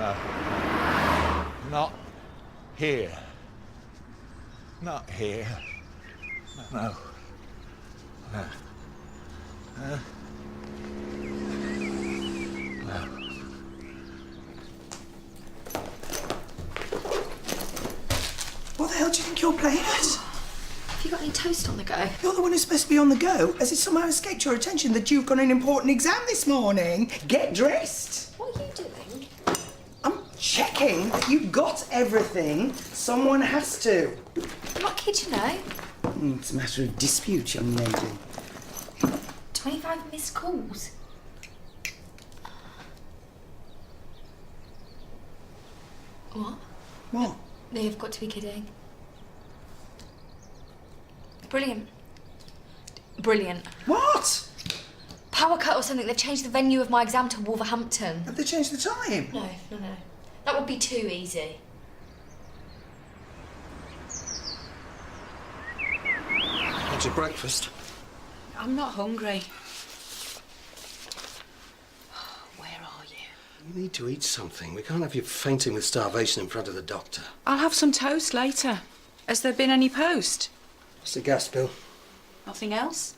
No. Not here. Not here. No. No. No. What the hell do you think you're playing at? Have you got any toast on the go? You're the one who's supposed to be on the go. Has it somehow escaped your attention that you've got an important exam this morning? Get dressed. What are you doing? I'm checking that you've got everything. Someone has to. I'm not kidding, you know. It's a matter of dispute, young lady. 25 missed calls. What? What? No, you've got to be kidding. Brilliant. Brilliant. What? Power cut or something. They've changed the venue of my exam to Wolverhampton. Have they changed the time? No. That would be too easy. What's your breakfast? I'm not hungry. Where are you? You need to eat something. We can't have you fainting with starvation in front of the doctor. I'll have some toast later. Has there been any post? What's the gas bill? Nothing else?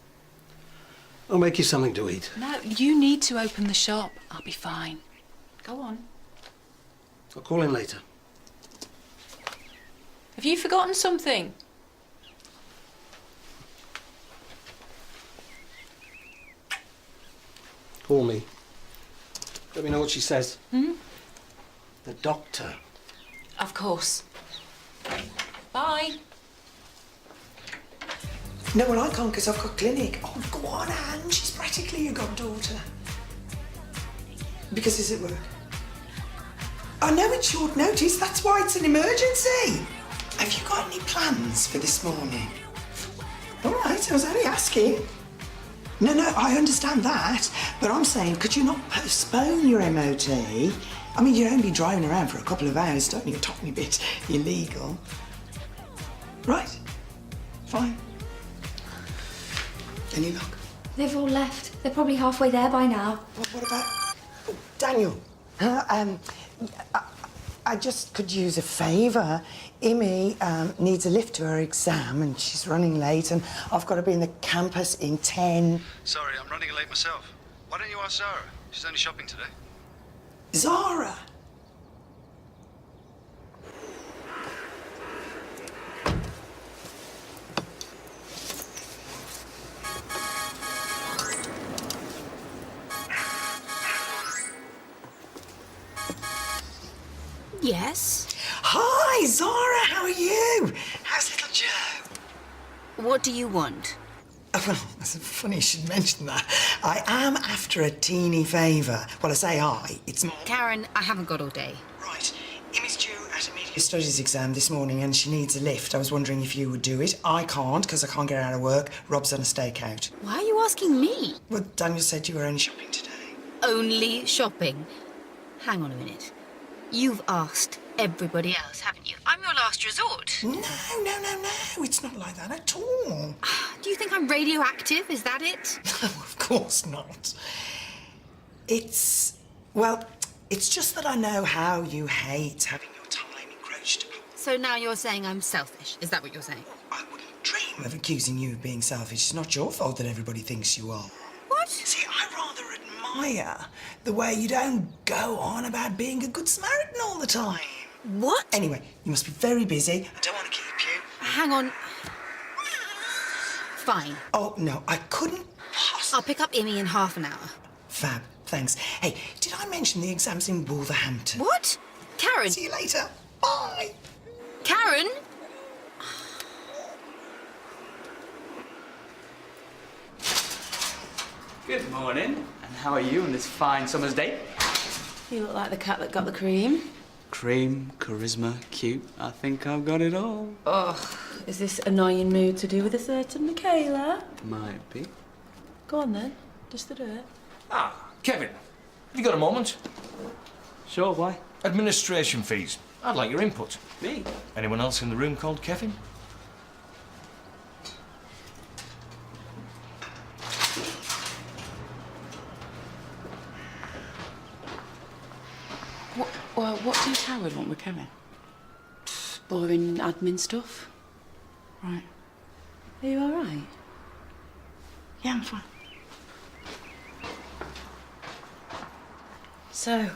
I'll make you something to eat. No, you need to open the shop. I'll be fine. Go on. I'll call in later. Have you forgotten something? Call me. Let me know what she says. Hmm? The doctor. Of course. Bye. No, well, I can't because I've got clinic. Oh, go on, Anne. She's practically your goddaughter. Because is it work? I know it's short notice. That's why it's an emergency. Have you got any plans for this morning? All right, I was only asking. No, I understand that. But I'm saying, could you not postpone your MOT? I mean, you're only driving around for a couple of hours. Don't you? A tiny bit illegal. Right. Fine. Any luck? They've all left. They're probably halfway there by now. What about... Oh, Daniel. I just could use a favour. Imi needs a lift to her exam and she's running late and I've got to be in the campus in 10. Sorry, I'm running late myself. Why don't you ask Zara? She's only shopping today. Zara? Yes? Hi, Zara, how are you? How's little Joe? What do you want? Oh, well, it's funny you should mention that. I am after a teeny favour. Well, I say it's more... Karen, I haven't got all day. Right. Imi's due at a media studies exam this morning and she needs a lift. I was wondering if you would do it. I can't because I can't get out of work. Rob's on a stakeout. Why are you asking me? Well, Daniel said you were only shopping today. Only shopping? Hang on a minute. You've asked everybody else, haven't you? I'm your last resort. No. It's not like that at all. Do you think I'm radioactive? Is that it? No, of course not. Well, it's just that I know how you hate having your time encroached upon. So now you're saying I'm selfish. Is that what you're saying? I wouldn't dream of accusing you of being selfish. It's not your fault that everybody thinks you are. What? See, I rather admire the way you don't go on about being a good Samaritan all the time. What? Anyway, you must be very busy. I don't want to keep you. Hang on. Fine. Oh, no, I couldn't possibly... I'll pick up Imi in half an hour. Fab, thanks. Hey, did I mention the exam's in Wolverhampton? What? Karen! See you later. Bye. Karen! Good morning. And how are you on this fine summer's day? You look like the cat that got the cream. Cream, charisma, cute. I think I've got it all. Oh, is this annoying mood to do with a certain Michaela? Might be. Go on then, just to do it. Ah, Kevin, have you got a moment? Sure, why? Administration fees. I'd like your input. Me? Anyone else in the room called Kevin? What do you tell with one with Kevin? Boring admin stuff. Right. Are you all right? Yeah, I'm fine. So,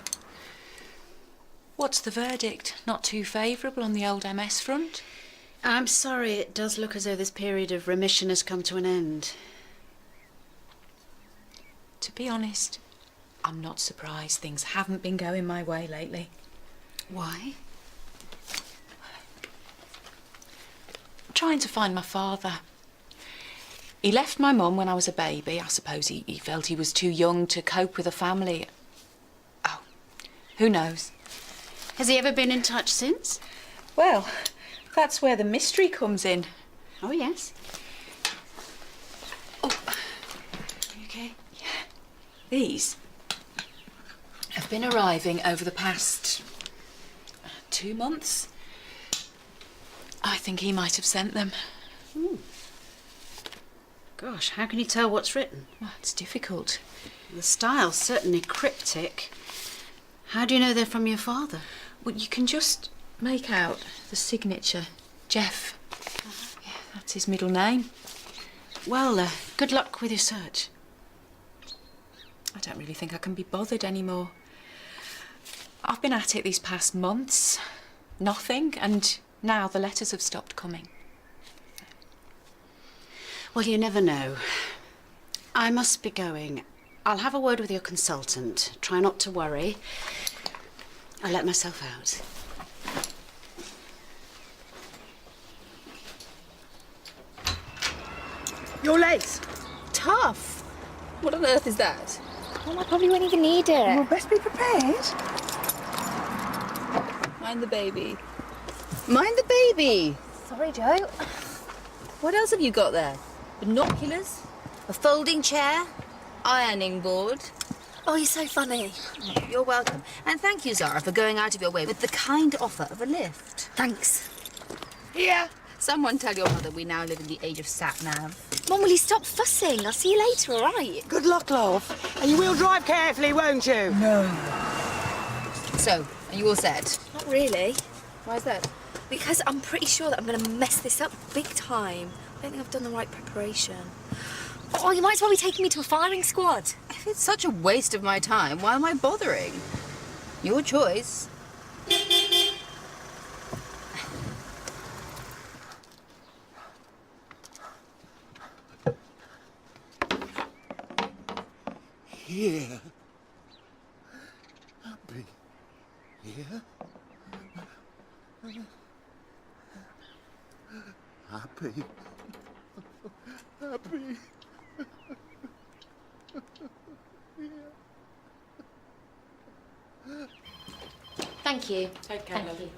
what's the verdict? Not too favourable on the old MS front? I'm sorry, it does look as though this period of remission has come to an end. To be honest, I'm not surprised things haven't been going my way lately. Why? I'm trying to find my father. He left my mum when I was a baby. I suppose he felt he was too young to cope with a family. Oh, who knows? Has he ever been in touch since? Well, that's where the mystery comes in. Oh, yes. Oh, you okay? Yeah. These have been arriving over the past 2 months. I think he might have sent them. Ooh. Gosh, how can you tell what's written? Well, it's difficult. The style's certainly cryptic. How do you know they're from your father? Well, you can just make out the signature. Jeff. Yeah, that's his middle name. Well, good luck with your search. I don't really think I can be bothered anymore. I've been at it these past months. Nothing, and now the letters have stopped coming. Well, you never know. I must be going. I'll have a word with your consultant. Try not to worry. I'll let myself out. You're late. Tough. What on earth is that? Oh, I probably won't even need it. You'll best be prepared. Mind the baby. Mind the baby. Sorry, Joe. What else have you got there? Binoculars? A folding chair? Ironing board? Oh, you're so funny. You're welcome. And thank you, Zara, for going out of your way with the kind offer of a lift. Thanks. Here. Someone tell your mother we now live in the age of sat-nav. Mum, will you stop fussing? I'll see you later, all right? Good luck, love. And you will drive carefully, won't you? No. So, are you all set? Not really. Why is that? Because I'm pretty sure that I'm going to mess this up big time. I don't think I've done the right preparation. Oh, you might as well be taking me to a firing squad. If it's such a waste of my time, why am I bothering? Your choice. Here. Happy. Here. Happy. Happy. Thank you. Take care, Thank love. you.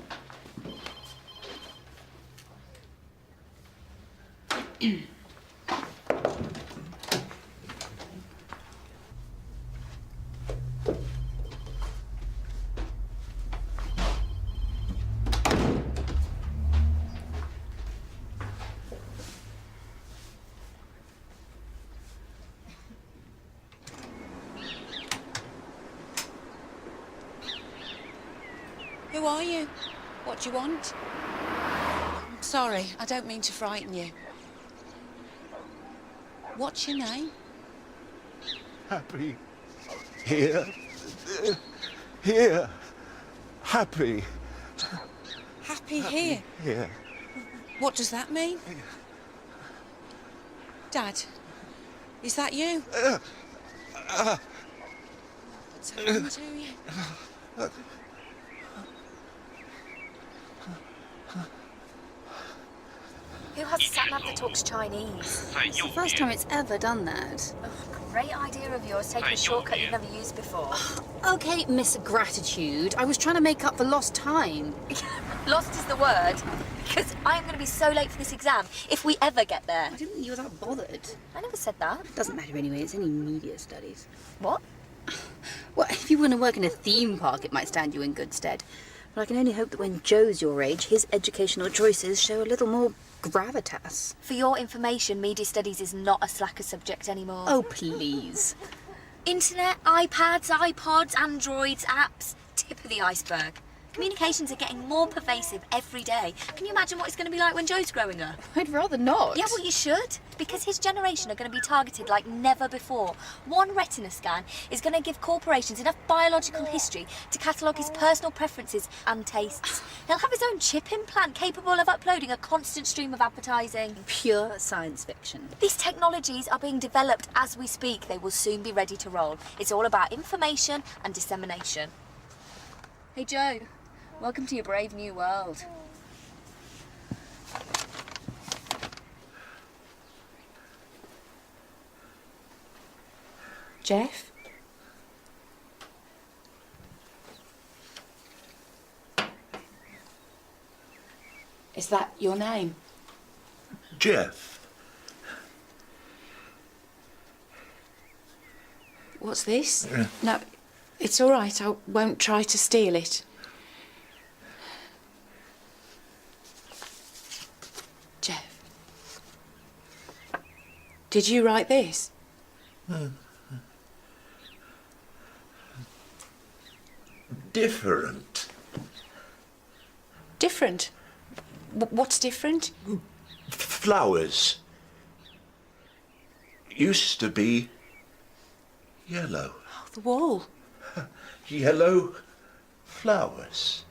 Who are you? What do you want? I'm sorry, I don't mean to frighten you. What's your name? Happy. Here. Here. Happy. Happy here. Here. What does that mean? Dad, is that you? What's happened to you? Who has a sat-nav that talks Chinese? It's the first time it's ever done that. Oh, great idea of yours, taking a shortcut you've never used before. Okay, Miss Gratitude. I was trying to make up for lost time. Lost is the word, because I'm going to be so late for this exam, if we ever get there. I didn't think you were that bothered. I never said that. Doesn't matter anyway, it's only media studies. What? Well, if you want to work in a theme park, it might stand you in good stead. But I can only hope that when Joe's your age, his educational choices show a little more gravitas. For your information, media studies is not a slacker subject anymore. Oh, please. Internet, iPads, iPods, Androids, apps, tip of the iceberg. Communications are getting more pervasive every day. Can you imagine what it's going to be like when Joe's growing up? I'd rather not. Yeah, well, you should. Because his generation are going to be targeted like never before. One retina scan is going to give corporations enough biological history to catalogue his personal preferences and tastes. He'll have his own chip implant capable of uploading a constant stream of advertising. Pure science fiction. These technologies are being developed as we speak. They will soon be ready to roll. It's all about information and dissemination. Hey, Joe. Welcome to your brave new world. Jeff? Is that your name? Jeff. What's this? No, it's all right. I won't try to steal it. Jeff. Did you write this? Different. Different? What's different? Flowers. Used to be yellow. Oh, the wall. Yellow flowers.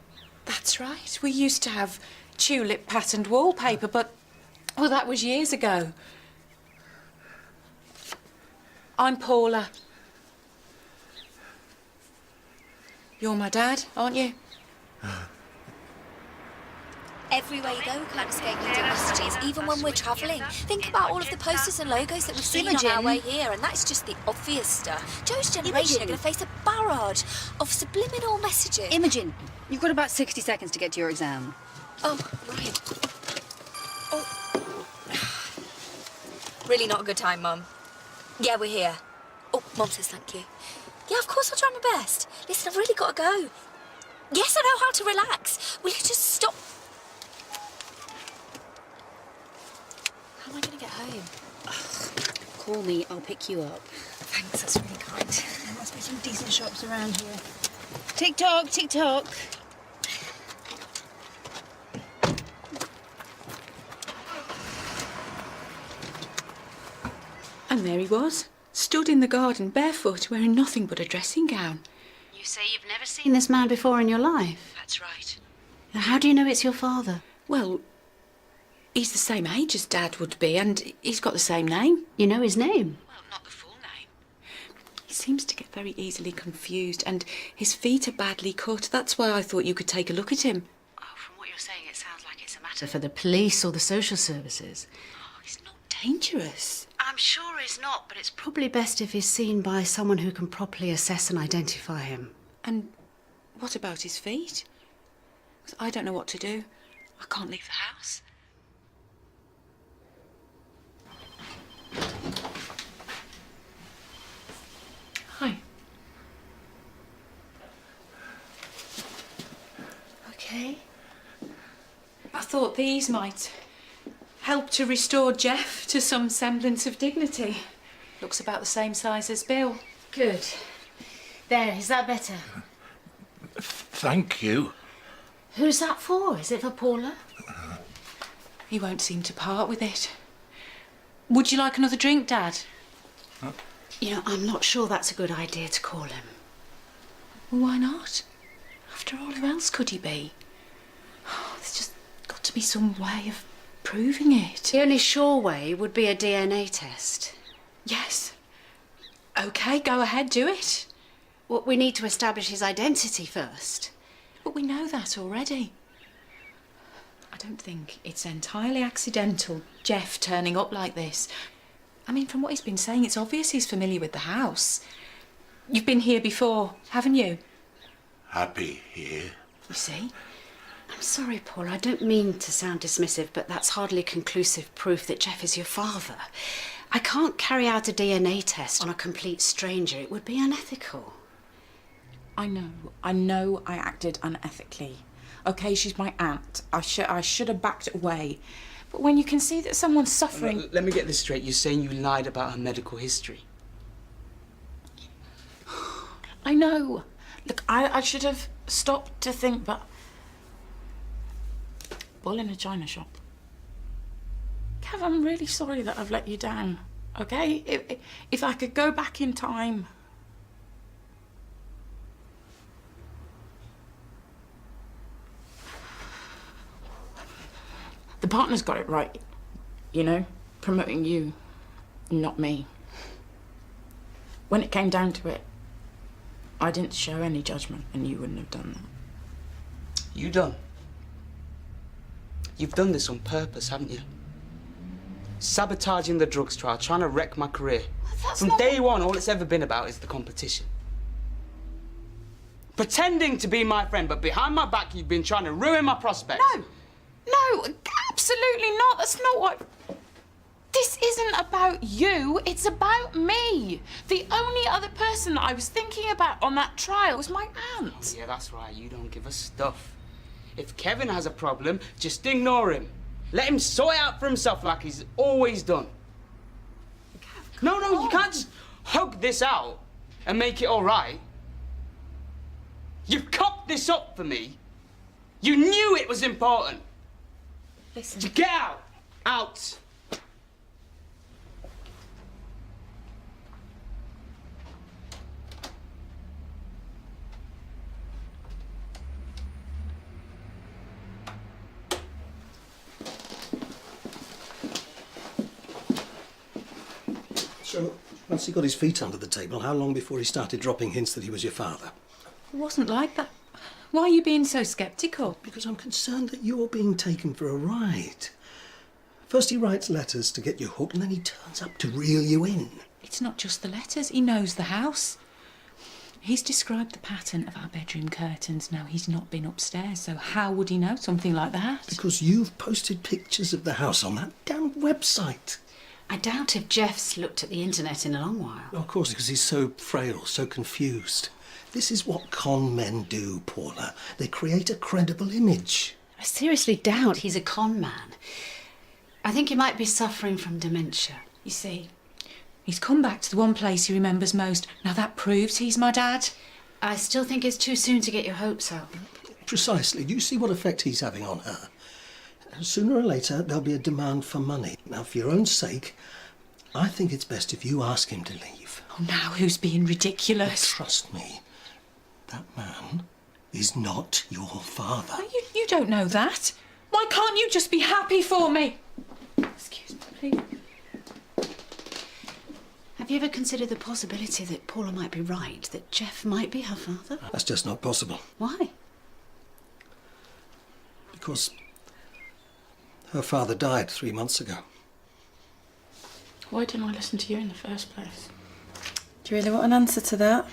That's right. We used to have tulip patterned wallpaper, but, well, that was years ago. I'm Paula. You're my dad, aren't you? Everywhere you go, we can't escape media messages, even when we're travelling. Think about all of the posters and logos that we've seen on our way here, and that's just the obvious stuff. Joe's generation are going to face a barrage of subliminal messages. Imogen, you've got about 60 seconds to get to your exam. Oh, right. Oh. Really not a good time, Mum. Yeah, we're here. Oh, Mum says thank you. Yeah, of course I'll try my best. Listen, I've really got to go. Yes, I know how to relax. Will you just stop? How am I going to get home? Call me, I'll pick you up. Thanks, that's really kind. There must be some decent shops around here. Tick-tock, tick-tock. And there he was, stood in the garden barefoot, wearing nothing but a dressing gown. You say you've never seen this man before in your life? That's right. Now, how do you know it's your father? Well, he's the same age as Dad would be, and he's got the same name. You know his name? Well, not the full name. He seems to get very easily confused, and his feet are badly cut. That's why I thought you could take a look at him. Oh, from what you're saying, it sounds like it's a matter for the police or the social services. Oh, he's not dangerous. I'm sure he's not, but it's probably best if he's seen by someone who can properly assess and identify him. And what about his feet? 'Cause I don't know what to do. I can't leave the house. Hi. Okay. I thought these might help to restore Jeff to some semblance of dignity. Looks about the same size as Bill. Good. There, is that better? Thank you. Who's that for? Is it for Paula? He won't seem to part with it. Would you like another drink, Dad? You know, I'm not sure that's a good idea to call him. Well, why not? After all, who else could he be? Oh, there's just got to be some way of proving it. The only sure way would be a DNA test. Yes. OK, go ahead, do it. Well, we need to establish his identity first. But we know that already. I don't think it's entirely accidental, Jeff turning up like this. I mean, from what he's been saying, it's obvious he's familiar with the house. You've been here before, haven't you? Happy here. You see? I'm sorry, Paul, I don't mean to sound dismissive, but that's hardly conclusive proof that Jeff is your father. I can't carry out a DNA test on a complete stranger. It would be unethical. I know I acted unethically. OK, she's my aunt. I should have backed away. But when you can see that someone's suffering... Let me get this straight. You're saying you lied about her medical history? I know. Look, I should have stopped to think, but bull in a china shop. Kev, I'm really sorry that I've let you down, okay? If I could go back in time... The partner's got it right, you know, promoting you, not me. When it came down to it, I didn't show any judgment, and you wouldn't have done that. You done? You've done this on purpose, haven't you? Sabotaging the drugs trial, trying to wreck my career. From day one, all it's ever been about is the competition. Pretending to be my friend, but behind my back, you've been trying to ruin my prospects. No, absolutely not. That's not what... This isn't about you, it's about me. The only other person that I was thinking about on that trial was my aunt. Oh, yeah, that's right. You don't give a stuff. If Kevin has a problem, just ignore him. Let him sort it out for himself like he's always done. No, you can't just hug this out and make it all right. You've cocked this up for me. You knew it was important. Listen. So get out. Out. So, once he got his feet under the table, how long before he started dropping hints that he was your father? It wasn't like that. Why are you being so sceptical? Because I'm concerned that you're being taken for a ride. First he writes letters to get you hooked, and then he turns up to reel you in. It's not just the letters. He knows the house. He's described the pattern of our bedroom curtains. Now, he's not been upstairs, so how would he know something like that? Because you've posted pictures of the house on that damn website. I doubt if Jeff's looked at the internet in a long while. Of course, because he's so frail, so confused. This is what con men do, Paula. They create a credible image. I seriously doubt he's a con man. I think he might be suffering from dementia. You see, he's come back to the one place he remembers most. Now that proves he's my dad. I still think it's too soon to get your hopes up. Precisely. Do you see what effect he's having on her? Sooner or later, there'll be a demand for money. Now, for your own sake, I think it's best if you ask him to leave. Oh, now who's being ridiculous? Trust me, that man is not your father. Oh, you don't know that. Why can't you just be happy for me? Excuse me, please. Have you ever considered the possibility that Paula might be right, that Jeff might be her father? That's just not possible. Why? Because her father died 3 months ago. Why didn't I listen to you in the first place? Do you really want an answer to that?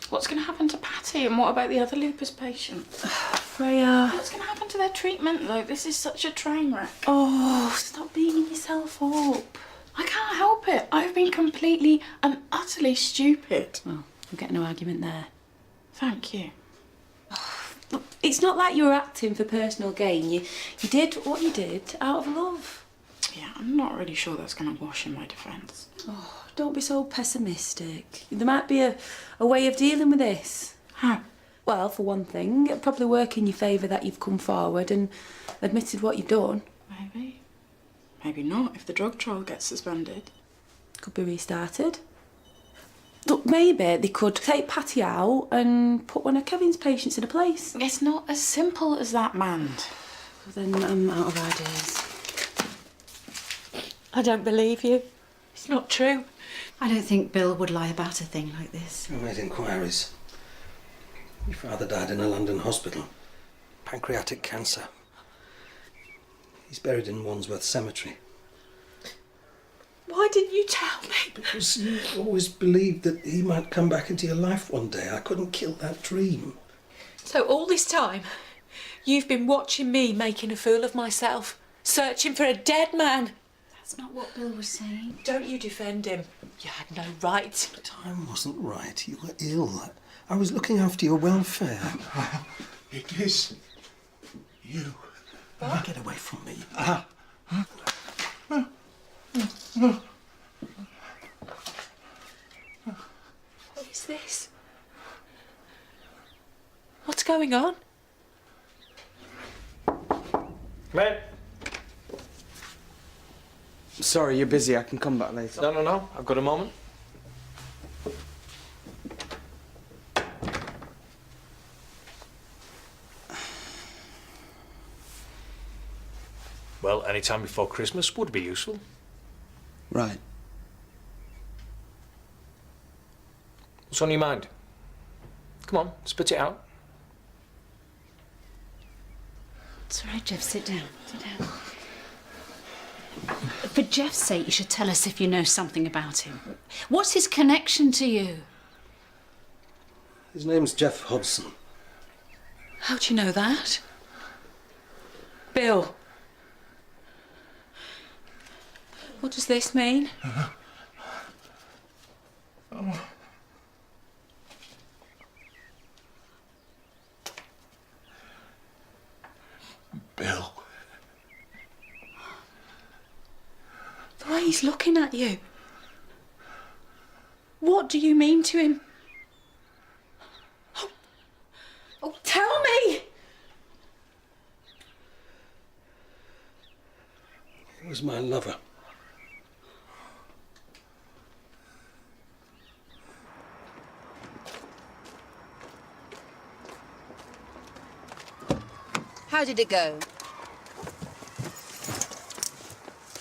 What's going to happen to Patty, and what about the other lupus patient? Freya. What's going to happen to their treatment, though? This is such a train wreck. Oh, stop beating yourself up. I can't help it. I've been completely and utterly stupid. Well, we'll get no argument there. Thank you. Look, it's not like you were acting for personal gain. You did what you did out of love. Yeah, I'm not really sure that's going to wash in my defence. Oh, don't be so pessimistic. There might be a way of dealing with this. How? Well, for one thing, it'll probably work in your favour that you've come forward and admitted what you've done. Maybe. Maybe not, if the drug trial gets suspended. Could be restarted. Look, maybe they could take Patty out and put one of Kevin's patients in a place. It's not as simple as that, man. Then I'm out of ideas. I don't believe you. It's not true. I don't think Bill would lie about a thing like this. I made inquiries. Your father died in a London hospital. Pancreatic cancer. He's buried in Wandsworth Cemetery. Why didn't you tell me? Because you always believed that he might come back into your life one day. I couldn't kill that dream. So all this time, you've been watching me making a fool of myself, searching for a dead man. That's not what Bill was saying. Don't you defend him. You had no right. The time wasn't right. You were ill. I was looking after your welfare. It is you. Get away from me. What is this? What's going on? Come in. Sorry, you're busy. I can come back later. No. I've got a moment. Well, any time before Christmas would be useful. Right. What's on your mind? Come on, spit it out. It's all right, Jeff. Sit down. Sit down. For Jeff's sake, you should tell us if you know something about him. What's his connection to you? His name's Jeff Hobson. How do you know that? Bill. What does this mean? Bill. The way he's looking at you. What do you mean to him? Oh, tell me! He was my lover. How did it go?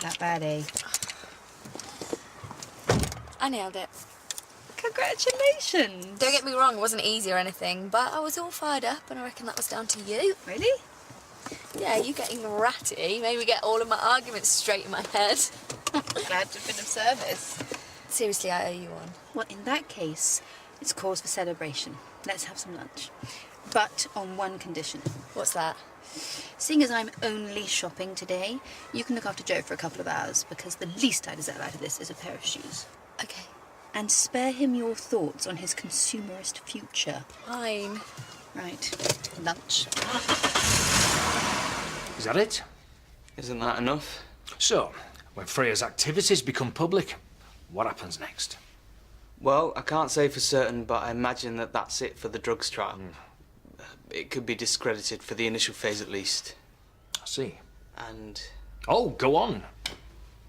Not bad, eh? I nailed it. Congratulations! Don't get me wrong, it wasn't easy or anything, but I was all fired up and I reckon that was down to you. Really? Yeah, you getting ratty made me get all of my arguments straight in my head. Glad to have been of service. Seriously, I owe you one. Well, in that case, it's cause for celebration. Let's have some lunch. But on one condition. What's that? Seeing as I'm only shopping today, you can look after Joe for a couple of hours, because the least I deserve out of this is a pair of shoes. Okay. And spare him your thoughts on his consumerist future. Fine. Right. Lunch. Is that it? Isn't that enough? So, when Freya's activities become public, what happens next? Well, I can't say for certain, but I imagine that that's it for the drugs trial. It could be discredited for the initial phase at least. I see. And... Oh, go on.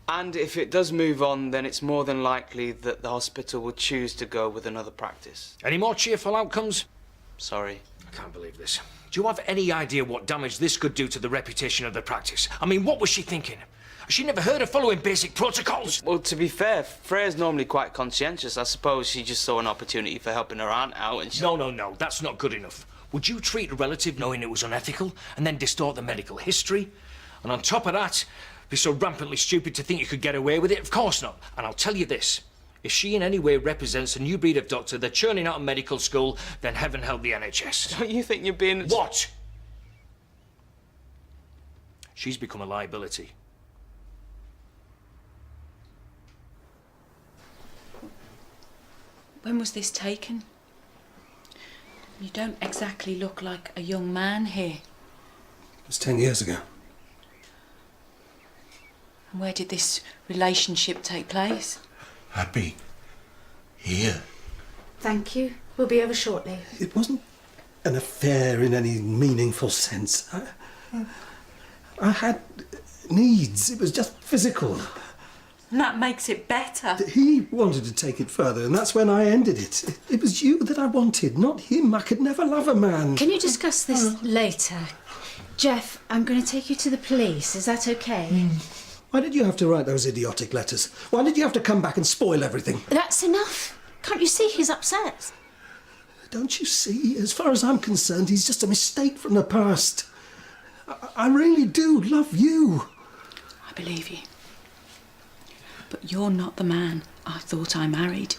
And if it does move on, then it's more than likely that the hospital will choose to go with another practice. Any more cheerful outcomes? Sorry. I can't believe this. Do you have any idea what damage this could do to the reputation of the practice? I mean, what was she thinking? Has she never heard of following basic protocols? Well, to be fair, Freya's normally quite conscientious. I suppose she just saw an opportunity for helping her aunt out and she... No, that's not good enough. Would you treat a relative knowing it was unethical and then distort the medical history? And on top of that, be so rampantly stupid to think you could get away with it? Of course not. And I'll tell you this. If she in any way represents a new breed of doctor they're churning out of medical school, then heaven help the NHS. Don't you think you're being... What? She's become a liability. When was this taken? You don't exactly look like a young man here. It was 10 years ago. And where did this relationship take place? Happy. Here. Thank you. We'll be over shortly. It wasn't an affair in any meaningful sense. I had needs. It was just physical. And that makes it better. He wanted to take it further, and that's when I ended it. It was you that I wanted, not him. I could never love a man. Can you discuss this later? Jeff, I'm going to take you to the police. Is that okay? Why did you have to write those idiotic letters? Why did you have to come back and spoil everything? That's enough. Can't you see he's upset? Don't you see? As far as I'm concerned, he's just a mistake from the past. I really do love you. I believe you. But you're not the man I thought I married.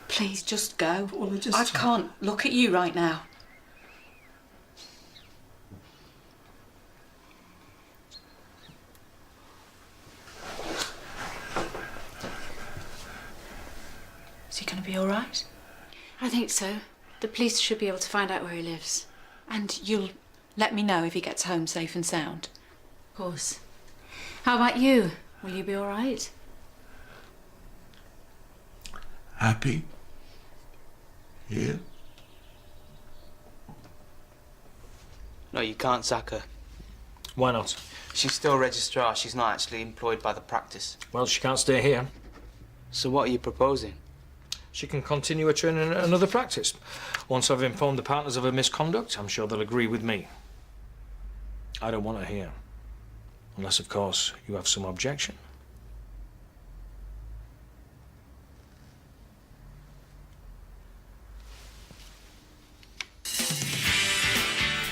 Please, just go. Well, I can't look at you right now. Is he going to be all right? I think so. The police should be able to find out where he lives. And you'll let me know if he gets home safe and sound? Of course. How about you? Will you be all right? Happy. Here. No, you can't sack her. Why not? She's still registrar. She's not actually employed by the practice. Well, she can't stay here. So what are you proposing? She can continue her training at another practice. Once I've informed the partners of her misconduct, I'm sure they'll agree with me. I don't want her here. Unless, of course, you have some objection.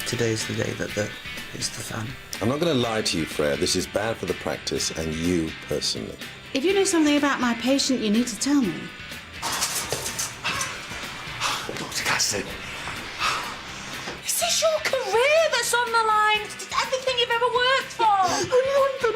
Today's the day that it's the fan. I'm not going to lie to you, Freya. This is bad for the practice and you personally. If you know something about my patient, you need to tell me. Dr. Caston. Is this your career that's on the line? It's everything you've ever worked for. I'm on the